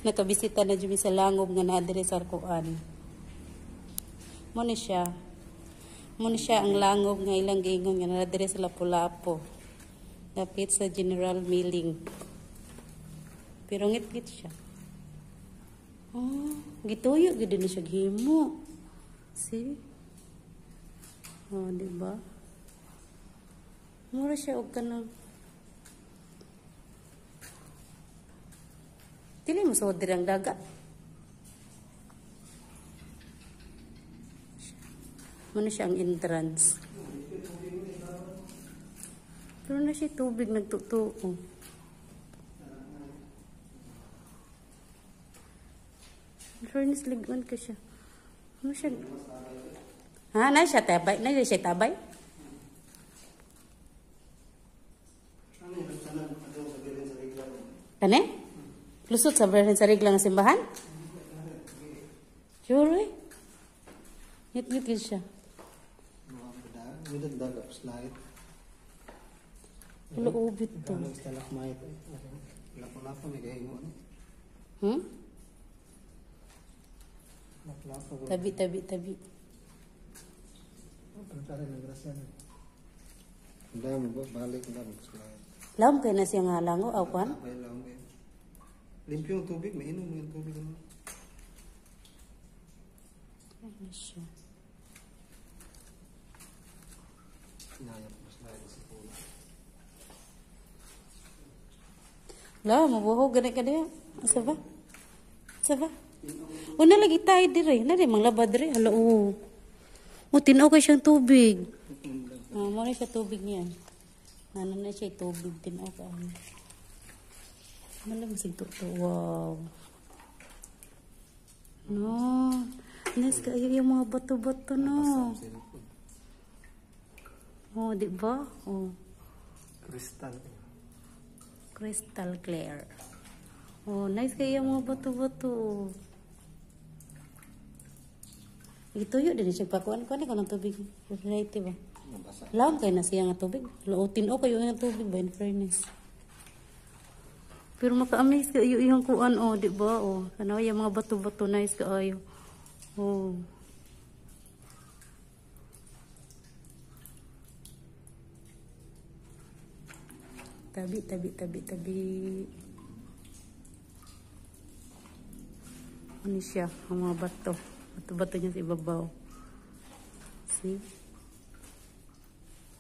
Nakabisita na dyan sa langob nga na dire sa Arkuan. Muna siya. Muna siya ang langob nga ilang gingon nga na dire sa Lapu-Lapu. Dapit sa General Milling. Pero ngit-ngit siya. Oh, gituyo gid na siya gihimo. See? Oh, di ba? Mura siya og kanang dili mo sa dirang dagat. Muna siya ang entrance. Pero na siya tubig nagtutuo. Furnace ligon ka siya. Ano siya? Ha? Na siya tabay? Na siya tabay? Kane? Lusot sa Virgen sa Regla ng simbahan? Sure eh. Ngit-ngit siya. Wala ubit to. Hmm? Tabi. Lam kayo na siya nga lango, awan? Limpyo yung tubig, mainom mo yung tubig naman. Ano siya? Inayap mo sa lahat sa pula. La, mabuho, ganit ka niya. Asa ba? Una lagi tayo dire. Na rin, mga labad dire. Hala, oo. Tinaw kayo siyang tubig. Muna siya tubig niya. Ano na siya tubig. Tinaw ka. Malamsig to. Wow. No. Nice kayo yung mga bato-bato, no. Oh, di ba? Oh. Crystal clear. Oh, nice kayo yung mga bato-bato. Ituyo din siya pakuan ko ng tubig. Variety ba? Laon kayo na siya nga tubig. Lautin o kayo nga tubig ba in fairness. Pero maka-amaze ka yung kuan o, di ba? O, ano yung mga bato-bato nice kaayo. Oh. Tabi. Ano siya? Ang mga bato. Bato-bato niya sa ibabaw. See?